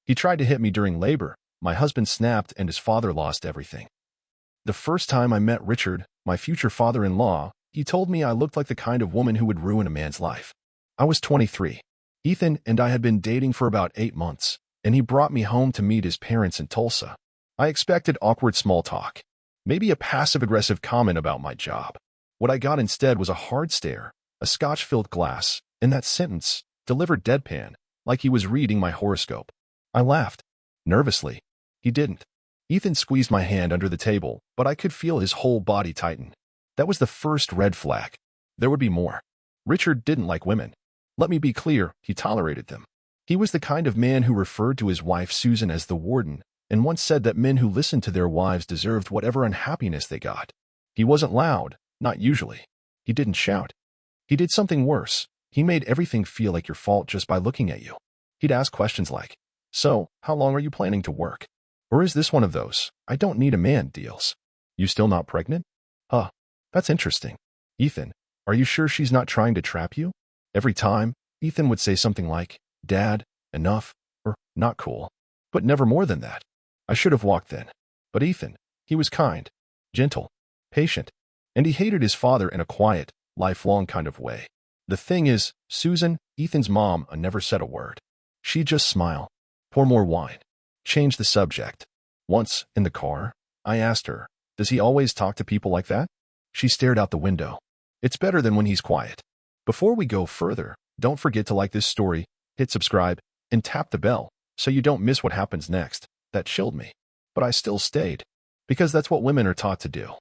He tried to hit me during labor. My husband snapped and his father lost everything. The first time I met Richard, my future father-in-law, he told me I looked like the kind of woman who would ruin a man's life. I was 23. Ethan and I had been dating for about 8 months, and he brought me home to meet his parents in Tulsa. I expected awkward small talk, maybe a passive-aggressive comment about my job. What I got instead was a hard stare, a scotch-filled glass, and that sentence, delivered deadpan, like he was reading my horoscope. I laughed. Nervously. He didn't. Ethan squeezed my hand under the table, but I could feel his whole body tighten. That was the first red flag. There would be more. Richard didn't like women. Let me be clear, he tolerated them. He was the kind of man who referred to his wife Susan as the warden, and once said that men who listened to their wives deserved whatever unhappiness they got. He wasn't loud, not usually. He didn't shout. He did something worse. He made everything feel like your fault just by looking at you. He'd ask questions like, "So, how long are you planning to work?" Or is this one of those, "I don't need a man" deals? "You still not pregnant?" "Huh, that's interesting." "Ethan, are you sure she's not trying to trap you?" Every time, Ethan would say something like, "Dad, enough," or "not cool." But never more than that. I should have walked then. But Ethan, he was kind, gentle, patient, and he hated his father in a quiet, lifelong kind of way. The thing is, Susan, Ethan's mom, never said a word. She'd just smile, pour more wine, change the subject. Once, in the car, I asked her, "Does he always talk to people like that?" She stared out the window. "It's better than when he's quiet." Before we go further, don't forget to like this story, hit subscribe, and tap the bell so you don't miss what happens next. That chilled me. But I still stayed. Because that's what women are taught to do.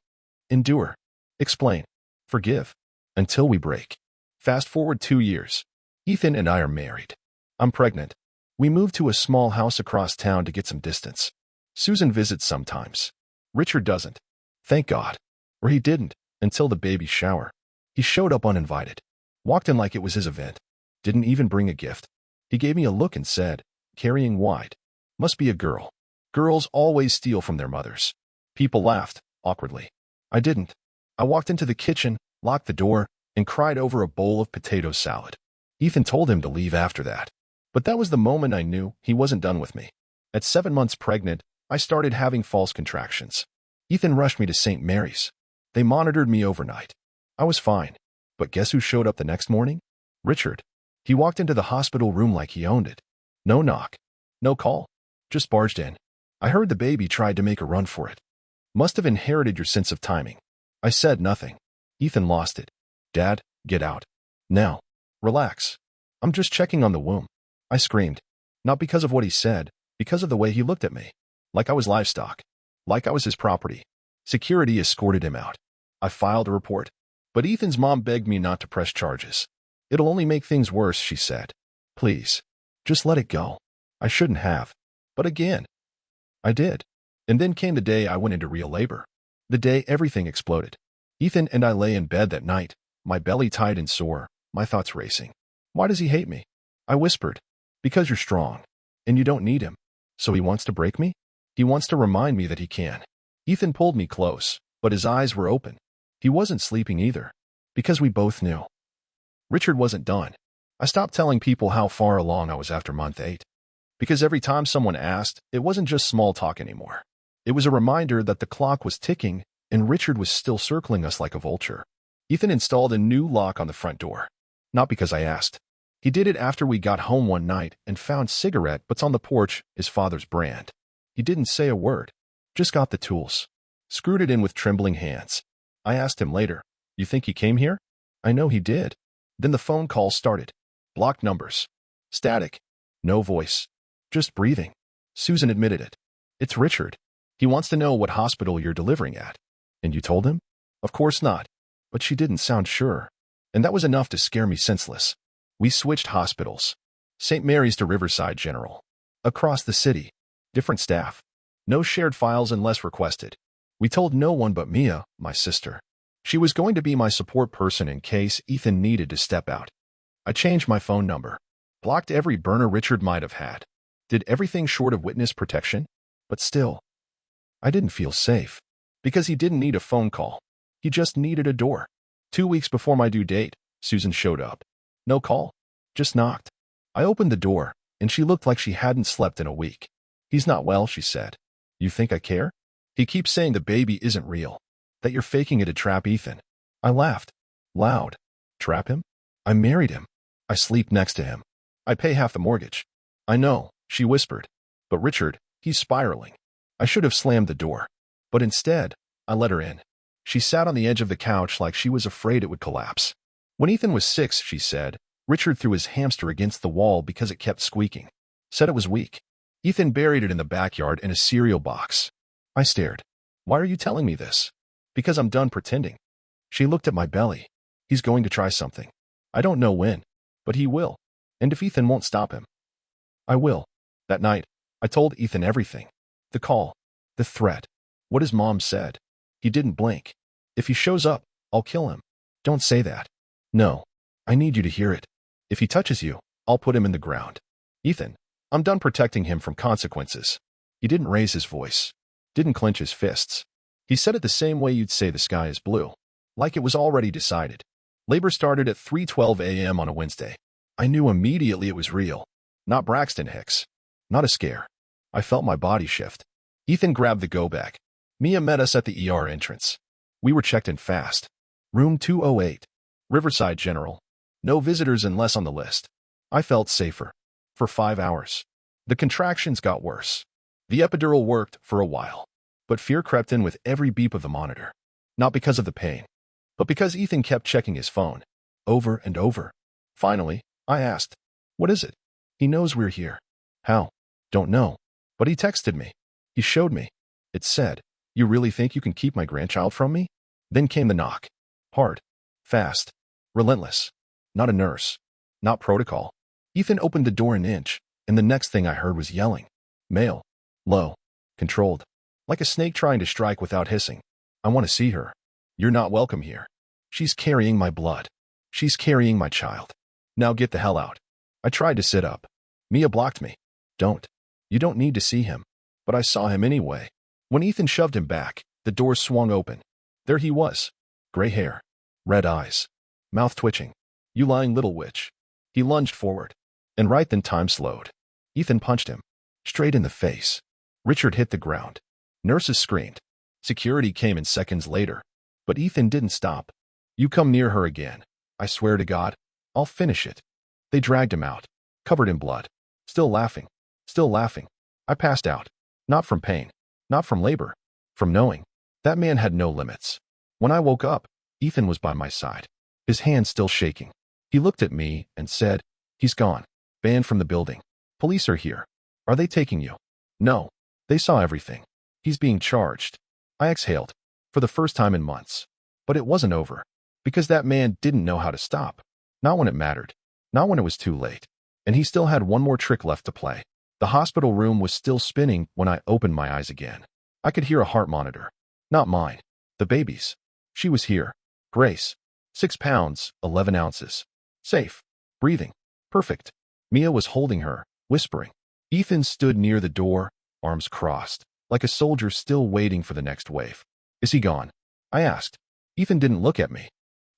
Endure. Explain. Forgive. Until we break. Fast forward 2 years. Ethan and I are married. I'm pregnant. We moved to a small house across town to get some distance. Susan visits sometimes. Richard doesn't. Thank God. Or he didn't, until the baby shower. He showed up uninvited. Walked in like it was his event. Didn't even bring a gift. He gave me a look and said, carrying wide, "Must be a girl. Girls always steal from their mothers." People laughed, awkwardly. I didn't. I walked into the kitchen, locked the door, and cried over a bowl of potato salad. Ethan told him to leave after that. But that was the moment I knew he wasn't done with me. At 7 months pregnant, I started having false contractions. Ethan rushed me to St. Mary's. They monitored me overnight. I was fine. But guess who showed up the next morning? Richard. He walked into the hospital room like he owned it. No knock. No call. Just barged in. I heard the baby tried to make a run for it. Must have inherited your sense of timing. I said nothing. Ethan lost it. "Dad, get out. Now. Relax. I'm just checking on the womb." I screamed. Not because of what he said, because of the way he looked at me. Like I was livestock. Like I was his property. Security escorted him out. I filed a report. But Ethan's mom begged me not to press charges. "It'll only make things worse," she said. "Please. Just let it go." I shouldn't have. But again, I did. And then came the day I went into real labor. The day everything exploded. Ethan and I lay in bed that night, my belly tight and sore, my thoughts racing. Why does he hate me? I whispered. Because you're strong. And you don't need him. So he wants to break me? He wants to remind me that he can. Ethan pulled me close, but his eyes were open. He wasn't sleeping either. Because we both knew. Richard wasn't done. I stopped telling people how far along I was after month 8. Because every time someone asked, it wasn't just small talk anymore. It was a reminder that the clock was ticking and Richard was still circling us like a vulture. Ethan installed a new lock on the front door. Not because I asked. He did it after we got home one night and found cigarette butts on the porch, his father's brand. He didn't say a word. Just got the tools. Screwed it in with trembling hands. I asked him later, "You think he came here?" I know he did. Then the phone call started. Blocked numbers. Static. No voice. Just breathing. Susan admitted it. "It's Richard. He wants to know what hospital you're delivering at." "And you told him?" "Of course not." But she didn't sound sure. And that was enough to scare me senseless. We switched hospitals. St. Mary's to Riverside General. Across the city. Different staff. No shared files unless requested. We told no one but Mia, my sister. She was going to be my support person in case Ethan needed to step out. I changed my phone number. Blocked every burner Richard might have had. Did everything short of witness protection. But still, I didn't feel safe. Because he didn't need a phone call. He just needed a door. 2 weeks before my due date, Susan showed up. No call. Just knocked. I opened the door, and she looked like she hadn't slept in a week. "He's not well," she said. "You think I care? He keeps saying the baby isn't real, that you're faking it to trap Ethan." I laughed. Loud. "Trap him? I married him. I sleep next to him. I pay half the mortgage." "I know," she whispered. "But Richard, he's spiraling." I should have slammed the door. But instead, I let her in. She sat on the edge of the couch like she was afraid it would collapse. "When Ethan was 6, she said, Richard threw his hamster against the wall because it kept squeaking. Said it was weak. Ethan buried it in the backyard in a cereal box." I stared. "Why are you telling me this?" "Because I'm done pretending." She looked at my belly. "He's going to try something. I don't know when, but he will. And if Ethan won't stop him, I will." That night, I told Ethan everything. The call. The threat. What his mom said. He didn't blink. "If he shows up, I'll kill him." "Don't say that." "No. I need you to hear it. If he touches you, I'll put him in the ground." "Ethan, I'm done protecting him from consequences." He didn't raise his voice. Didn't clench his fists. He said it the same way you'd say the sky is blue. Like it was already decided. Labor started at 3:12 a.m. on a Wednesday. I knew immediately it was real. Not Braxton Hicks. Not a scare. I felt my body shift. Ethan grabbed the go-bag. Mia met us at the ER entrance. We were checked in fast. Room 208. Riverside General. No visitors unless on the list. I felt safer. For 5 hours. The contractions got worse. The epidural worked for a while. But fear crept in with every beep of the monitor. Not because of the pain, but because Ethan kept checking his phone. Over and over. Finally, I asked, "What is it?" "He knows we're here." "How?" "Don't know. But he texted me. He showed me. It said, 'You really think you can keep my grandchild from me?'" Then came the knock. Hard. Fast. Relentless. Not a nurse. Not protocol. Ethan opened the door an inch, and the next thing I heard was yelling. Male. Low. Controlled. Like a snake trying to strike without hissing. "I want to see her. You're not welcome here. She's carrying my blood. She's carrying my child. Now get the hell out." I tried to sit up. Mia blocked me. "Don't. You don't need to see him." But I saw him anyway. When Ethan shoved him back, the door swung open. There he was. Gray hair. Red eyes. Mouth twitching. "You lying little witch." He lunged forward. And right then time slowed. Ethan punched him. Straight in the face. Richard hit the ground. Nurses screamed. Security came in seconds later. But Ethan didn't stop. "You come near her again. I swear to God, I'll finish it." They dragged him out. Covered in blood. Still laughing. Still laughing. I passed out. Not from pain. Not from labor. From knowing. That man had no limits. When I woke up, Ethan was by my side. His hand still shaking. He looked at me and said, "He's gone. Banned from the building. Police are here. Are they taking you?" "No. They saw everything. He's being charged." I exhaled. For the first time in months. But it wasn't over. Because that man didn't know how to stop. Not when it mattered. Not when it was too late. And he still had one more trick left to play. The hospital room was still spinning when I opened my eyes again. I could hear a heart monitor. Not mine. The baby's. She was here. Grace. 6 pounds, 11 ounces. Safe. Breathing. Perfect. Mia was holding her, whispering. Ethan stood near the door, arms crossed, like a soldier still waiting for the next wave. "Is he gone?" I asked. Ethan didn't look at me.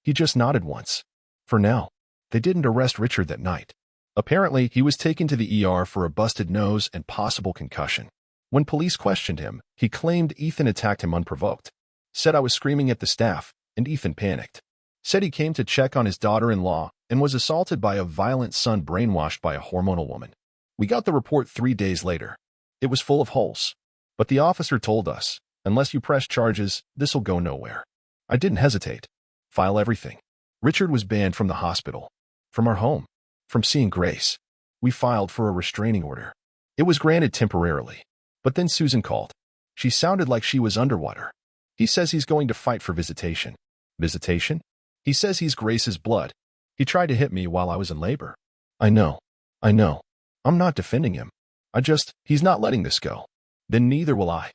He just nodded once. For now. They didn't arrest Richard that night. Apparently, he was taken to the ER for a busted nose and possible concussion. When police questioned him, he claimed Ethan attacked him unprovoked. Said I was screaming at the staff, and Ethan panicked. Said he came to check on his daughter-in-law and was assaulted by a violent son brainwashed by a hormonal woman. We got the report 3 days later. It was full of holes. But the officer told us, "Unless you press charges, this'll go nowhere." I didn't hesitate. File everything. Richard was banned from the hospital. From our home. From seeing Grace. We filed for a restraining order. It was granted temporarily. But then Susan called. She sounded like she was underwater. "He says he's going to fight for visitation." Visitation? "He says he's Grace's blood. He tried to hit me while I was in labor." I know. I'm not defending him. He's not letting this go. Then neither will I.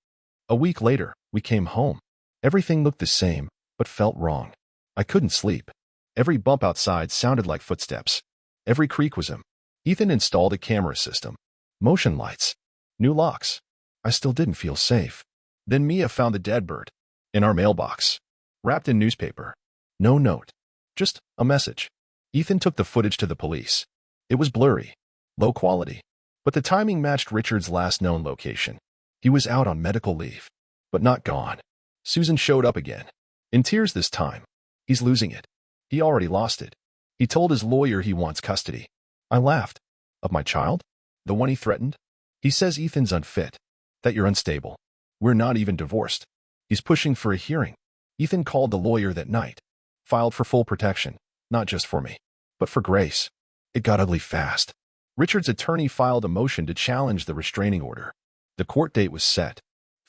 A week later, we came home. Everything looked the same, but felt wrong. I couldn't sleep. Every bump outside sounded like footsteps. Every creak was him. Ethan installed a camera system. Motion lights. New locks. I still didn't feel safe. Then Mia found the dead bird. In our mailbox. Wrapped in newspaper. No note. Just a message. Ethan took the footage to the police. It was blurry. Low quality. But the timing matched Richard's last known location. He was out on medical leave, but not gone. Susan showed up again, in tears this time. He's losing it. He already lost it. He told his lawyer he wants custody. I laughed. Of my child? The one he threatened? He says Ethan's unfit, that you're unstable. We're not even divorced. He's pushing for a hearing. Ethan called the lawyer that night, filed for full protection, not just for me, but for Grace. It got ugly fast. Richard's attorney filed a motion to challenge the restraining order. The court date was set.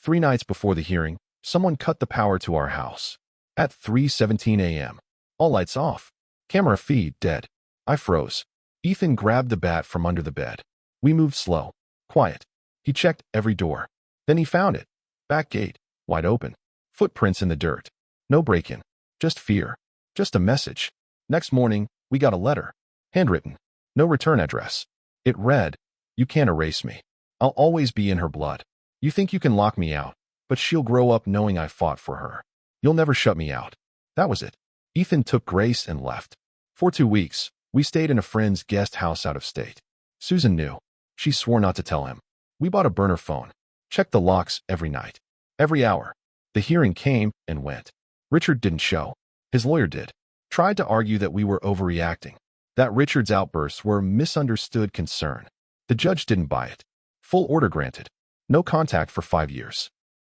3 nights before the hearing, someone cut the power to our house. At 3:17 a.m. All lights off. Camera feed dead. I froze. Ethan grabbed the bat from under the bed. We moved slow. Quiet. He checked every door. Then he found it. Back gate. Wide open. Footprints in the dirt. No break-in. Just fear. Just a message. Next morning, we got a letter. Handwritten. No return address. It read, "You can't erase me. I'll always be in her blood. You think you can lock me out, but she'll grow up knowing I fought for her. You'll never shut me out." That was it. Ethan took Grace and left. For 2 weeks, we stayed in a friend's guest house out of state. Susan knew. She swore not to tell him. We bought a burner phone. Checked the locks every night. Every hour. The hearing came and went. Richard didn't show. His lawyer did. Tried to argue that we were overreacting. That Richard's outbursts were misunderstood concern. The judge didn't buy it. Full order granted. No contact for 5 years.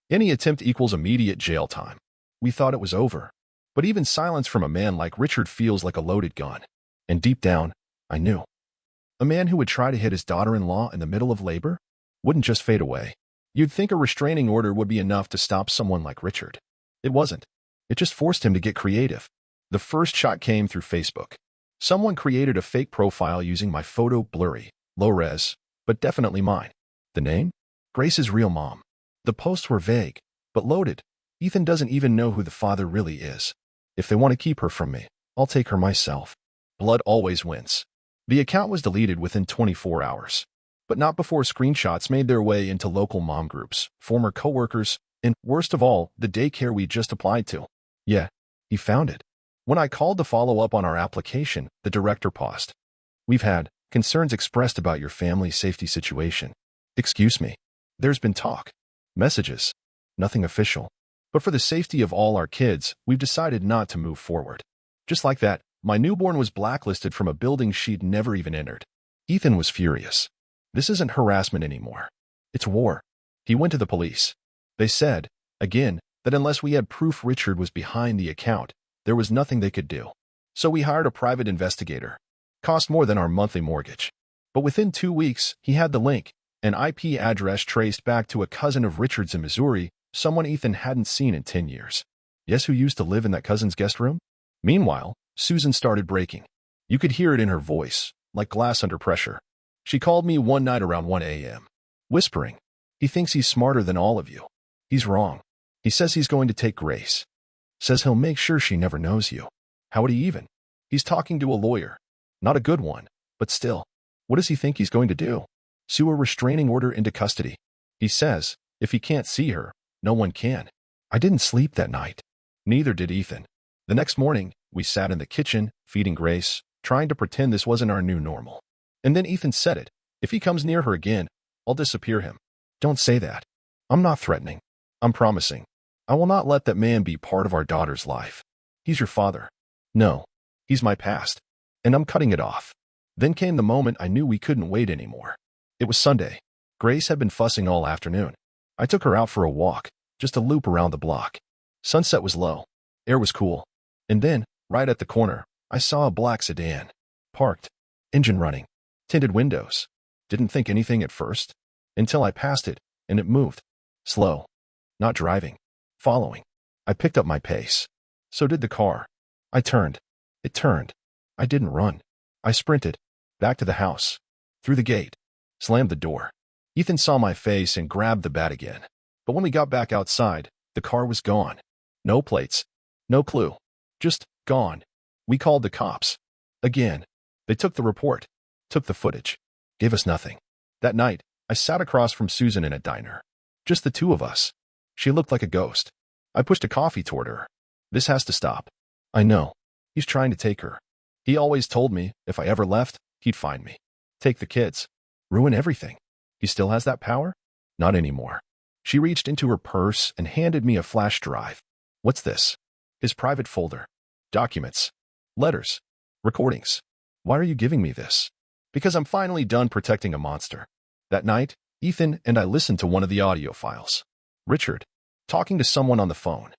Any attempt equals immediate jail time. We thought it was over. But even silence from a man like Richard feels like a loaded gun. And deep down, I knew. A man who would try to hit his daughter-in-law in the middle of labor wouldn't just fade away. You'd think a restraining order would be enough to stop someone like Richard. It wasn't. It just forced him to get creative. The first shot came through Facebook. Someone created a fake profile using my photo, blurry, low-res, but definitely mine. The name? Grace's real mom. The posts were vague, but loaded. Ethan doesn't even know who the father really is. If they want to keep her from me, I'll take her myself. Blood always wins. The account was deleted within 24 hours. But not before screenshots made their way into local mom groups, former coworkers, and, worst of all, the daycare we just applied to. Yeah, he found it. When I called to follow up on our application, the director paused. "We've had concerns expressed about your family safety situation." Excuse me. There's been talk. Messages. Nothing official. But for the safety of all our kids, we've decided not to move forward. Just like that, my newborn was blacklisted from a building she'd never even entered. Ethan was furious. This isn't harassment anymore. It's war. He went to the police. They said, again, that unless we had proof Richard was behind the account, there was nothing they could do. So we hired a private investigator. Cost more than our monthly mortgage. But within 2 weeks, he had the link, an IP address traced back to a cousin of Richard's in Missouri, someone Ethan hadn't seen in 10 years. Guess who used to live in that cousin's guest room? Meanwhile, Susan started breaking. You could hear it in her voice, like glass under pressure. She called me one night around 1 a.m., whispering, "He thinks he's smarter than all of you. He's wrong. He says he's going to take Grace. Says he'll make sure she never knows you." How would he even? He's talking to a lawyer. Not a good one, but still. What does he think he's going to do? Sue a restraining order into custody. He says, if he can't see her, no one can. I didn't sleep that night. Neither did Ethan. The next morning, we sat in the kitchen, feeding Grace, trying to pretend this wasn't our new normal. And then Ethan said it. If he comes near her again, I'll disappear him. Don't say that. I'm not threatening. I'm promising. I will not let that man be part of our daughter's life. He's your father. No, he's my past. And I'm cutting it off. Then came the moment I knew we couldn't wait anymore. It was Sunday. Grace had been fussing all afternoon. I took her out for a walk, just a loop around the block. Sunset was low. Air was cool. And then, right at the corner, I saw a black sedan. Parked. Engine running. Tinted windows. Didn't think anything at first. Until I passed it, and it moved. Slow. Not driving. Following. I picked up my pace. So did the car. I turned. It turned. I didn't run. I sprinted. Back to the house. Through the gate. Slammed the door. Ethan saw my face and grabbed the bat again. But when we got back outside, the car was gone. No plates. No clue. Just gone. We called the cops. Again. They took the report. Took the footage. Gave us nothing. That night, I sat across from Susan in a diner. Just the two of us. She looked like a ghost. I pushed a coffee toward her. This has to stop. I know. He's trying to take her. He always told me if I ever left, he'd find me. Take the kids. Ruin everything. He still has that power? Not anymore. She reached into her purse and handed me a flash drive. What's this? His private folder. Documents. Letters. Recordings. Why are you giving me this? Because I'm finally done protecting a monster. That night, Ethan and I listened to one of the audio files. Richard, talking to someone on the phone.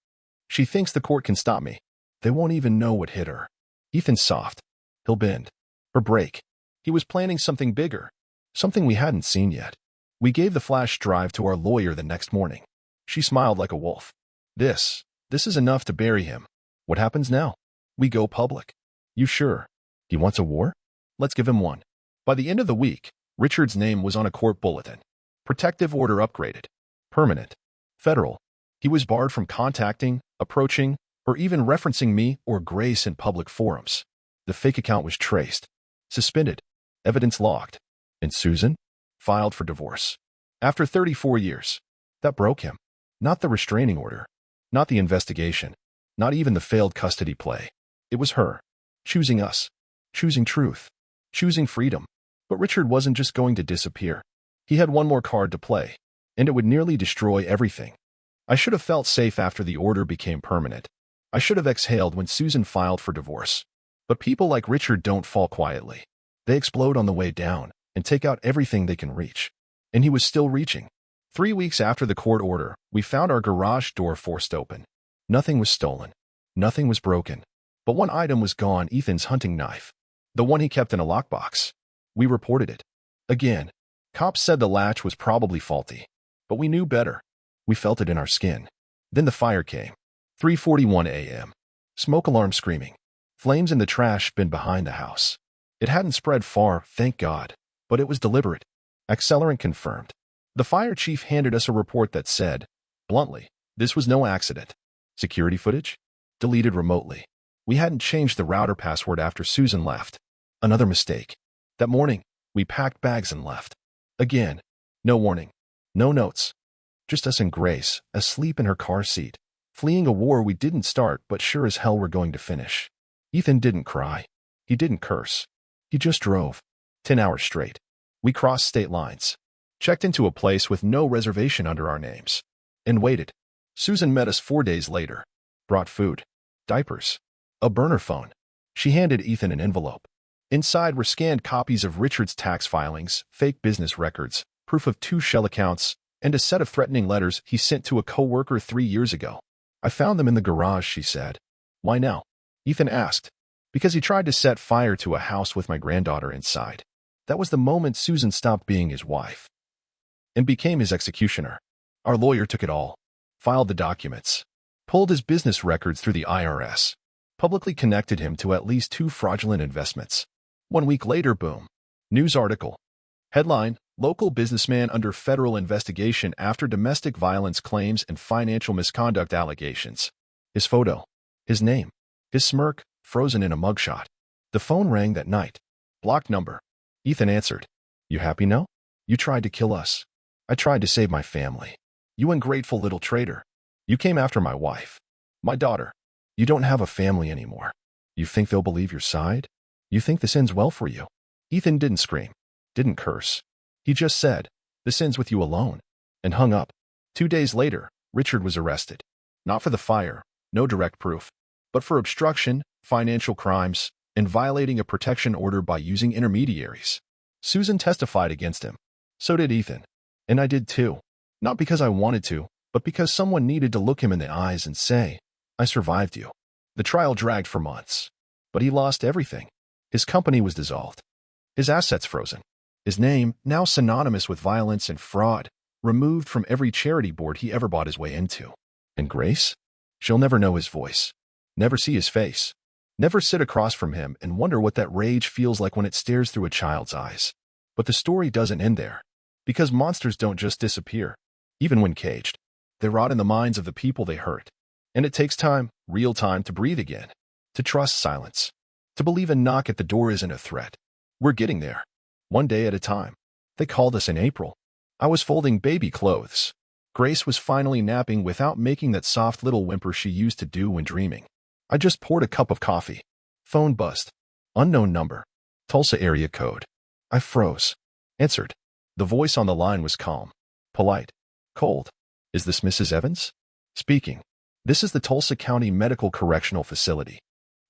She thinks the court can stop me. They won't even know what hit her. Ethan's soft. He'll bend. Her break. He was planning something bigger. Something we hadn't seen yet. We gave the flash drive to our lawyer the next morning. She smiled like a wolf. This is enough to bury him. What happens now? We go public. You sure? He wants a war? Let's give him one. By the end of the week, Richard's name was on a court bulletin. Protective order upgraded. Permanent. Federal. He was barred from contacting, approaching, or even referencing me or Grace in public forums. The fake account was traced. Suspended. Evidence logged. And Susan? Filed for divorce. After 34 years. That broke him. Not the restraining order. Not the investigation. Not even the failed custody play. It was her. Choosing us. Choosing truth. Choosing freedom. But Richard wasn't just going to disappear. He had one more card to play. And it would nearly destroy everything. I should have felt safe after the order became permanent. I should have exhaled when Susan filed for divorce. But people like Richard don't fall quietly. They explode on the way down and take out everything they can reach. And he was still reaching. 3 weeks after the court order, we found our garage door forced open. Nothing was stolen. Nothing was broken. But one item was gone, Ethan's hunting knife. The one he kept in a lockbox. We reported it. Again, cops said the latch was probably faulty. But we knew better. We felt it in our skin. Then the fire came. 3:41 a.m. Smoke alarm screaming. Flames in the trash bin behind the house. It hadn't spread far, thank God, but it was deliberate. Accelerant confirmed. The fire chief handed us a report that said, bluntly, this was no accident. Security footage? Deleted remotely. We hadn't changed the router password after Susan left. Another mistake. That morning, we packed bags and left. Again, no warning. No notes. Just us and Grace, asleep in her car seat, fleeing a war we didn't start but sure as hell we're going to finish. Ethan didn't cry. He didn't curse. He just drove. 10 hours straight. We crossed state lines. Checked into a place with no reservation under our names. And waited. Susan met us 4 days later. Brought food. Diapers. A burner phone. She handed Ethan an envelope. Inside were scanned copies of Richard's tax filings, fake business records, proof of 2 shell accounts, and a set of threatening letters he sent to a co-worker 3 years ago. I found them in the garage, she said. Why now? Ethan asked. Because he tried to set fire to a house with my granddaughter inside. That was the moment Susan stopped being his wife and became his executioner. Our lawyer took it all, filed the documents, pulled his business records through the IRS, publicly connected him to at least 2 fraudulent investments. 1 week later, boom. News article. Headline, local businessman under federal investigation after domestic violence claims and financial misconduct allegations. His photo. His name. His smirk, frozen in a mugshot. The phone rang that night. Blocked number. Ethan answered. You happy now? You tried to kill us. I tried to save my family. You ungrateful little traitor. You came after my wife. My daughter. You don't have a family anymore. You think they'll believe your side? You think this ends well for you? Ethan didn't scream. Didn't curse. He just said, this ends with you alone. And hung up. 2 days later, Richard was arrested. Not for the fire. No direct proof. But for obstruction, financial crimes, and violating a protection order by using intermediaries. Susan testified against him. So did Ethan. And I did too. Not because I wanted to, but because someone needed to look him in the eyes and say, I survived you. The trial dragged for months. But he lost everything. His company was dissolved. His assets frozen. His name, now synonymous with violence and fraud, removed from every charity board he ever bought his way into. And Grace? She'll never know his voice. Never see his face. Never sit across from him and wonder what that rage feels like when it stares through a child's eyes. But the story doesn't end there. Because monsters don't just disappear. Even when caged. They rot in the minds of the people they hurt. And it takes time, real time, to breathe again. To trust silence. To believe a knock at the door isn't a threat. We're getting there. One day at a time. They called us in April. I was folding baby clothes. Grace was finally napping without making that soft little whimper she used to do when dreaming. I just poured a cup of coffee. Phone buzzed. Unknown number. Tulsa area code. I froze. Answered. The voice on the line was calm, polite, cold. Is this Mrs. Evans? Speaking. This is the Tulsa County Medical Correctional Facility.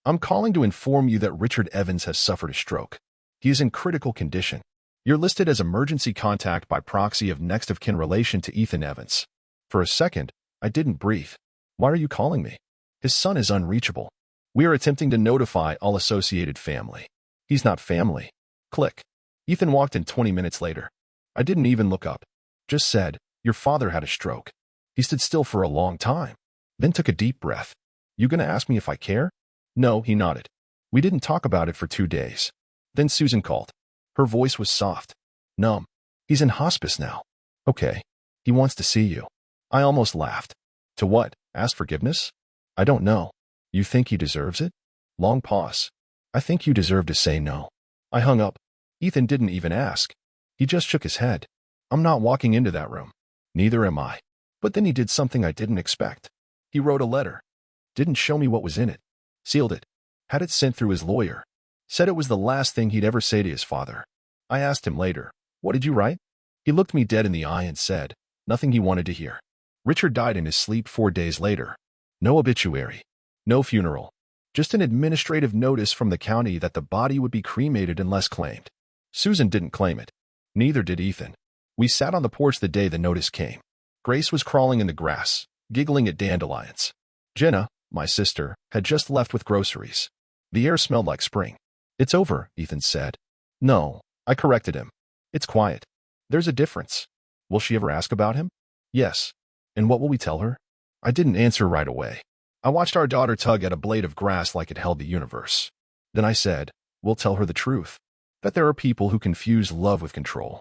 I'm calling to inform you that Richard Evans has suffered a stroke. He is in critical condition. You're listed as emergency contact by proxy of next of kin relation to Ethan Evans. For a second, I didn't breathe. Why are you calling me? His son is unreachable. We are attempting to notify all associated family. He's not family. Click. Ethan walked in 20 minutes later. I didn't even look up. Just said, your father had a stroke. He stood still for a long time, then took a deep breath. You gonna ask me if I care? No, he nodded. We didn't talk about it for 2 days. Then Susan called. Her voice was soft, numb. He's in hospice now. Okay. He wants to see you. I almost laughed. To what? Ask forgiveness? I don't know. You think he deserves it? Long pause. I think you deserve to say no. I hung up. Ethan didn't even ask. He just shook his head. I'm not walking into that room. Neither am I. But then he did something I didn't expect. He wrote a letter. Didn't show me what was in it. Sealed it. Had it sent through his lawyer. Said it was the last thing he'd ever say to his father. I asked him later, what did you write? He looked me dead in the eye and said, nothing he wanted to hear. Richard died in his sleep 4 days later. No obituary. No funeral. Just an administrative notice from the county that the body would be cremated unless claimed. Susan didn't claim it. Neither did Ethan. We sat on the porch the day the notice came. Grace was crawling in the grass, giggling at dandelions. Jenna, my sister, had just left with groceries. The air smelled like spring. It's over, Ethan said. No, I corrected him. It's quiet. There's a difference. Will she ever ask about him? Yes. And what will we tell her? I didn't answer right away. I watched our daughter tug at a blade of grass like it held the universe. Then I said, we'll tell her the truth. That there are people who confuse love with control.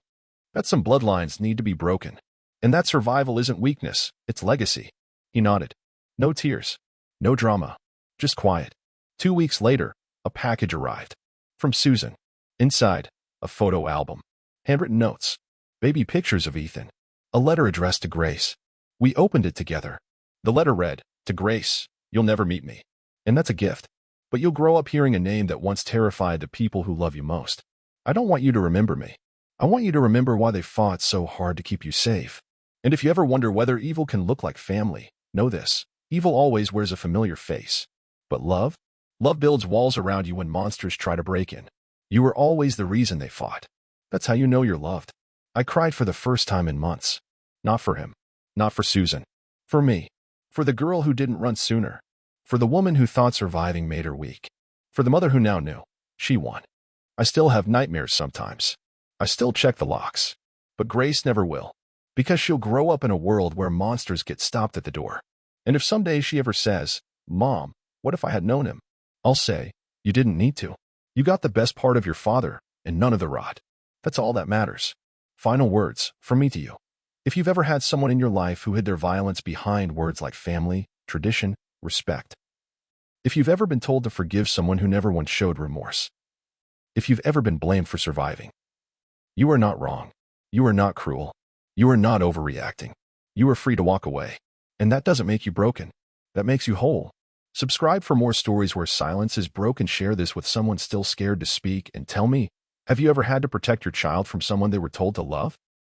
That some bloodlines need to be broken. And that survival isn't weakness, it's legacy. He nodded. No tears. No drama. Just quiet. 2 weeks later, a package arrived. From Susan. Inside, a photo album. Handwritten notes. Baby pictures of Ethan. A letter addressed to Grace. We opened it together. The letter read, to Grace, you'll never meet me. And that's a gift. But you'll grow up hearing a name that once terrified the people who love you most. I don't want you to remember me. I want you to remember why they fought so hard to keep you safe. And if you ever wonder whether evil can look like family, know this. Evil always wears a familiar face. But love? Love builds walls around you when monsters try to break in. You were always the reason they fought. That's how you know you're loved. I cried for the first time in months. Not for him. Not for Susan. For me. For the girl who didn't run sooner. For the woman who thought surviving made her weak. For the mother who now knew. She won. I still have nightmares sometimes. I still check the locks. But Grace never will. Because she'll grow up in a world where monsters get stopped at the door. And if someday she ever says, Mom, what if I had known him? I'll say, you didn't need to. You got the best part of your father and none of the rot. That's all that matters. Final words from me to you. If you've ever had someone in your life who hid their violence behind words like family, tradition, respect. If you've ever been told to forgive someone who never once showed remorse. If you've ever been blamed for surviving. You are not wrong. You are not cruel. You are not overreacting. You are free to walk away. And that doesn't make you broken. That makes you whole. Subscribe for more stories where silence is broken. Share this with someone still scared to speak and tell me, have you ever had to protect your child from someone they were told to love?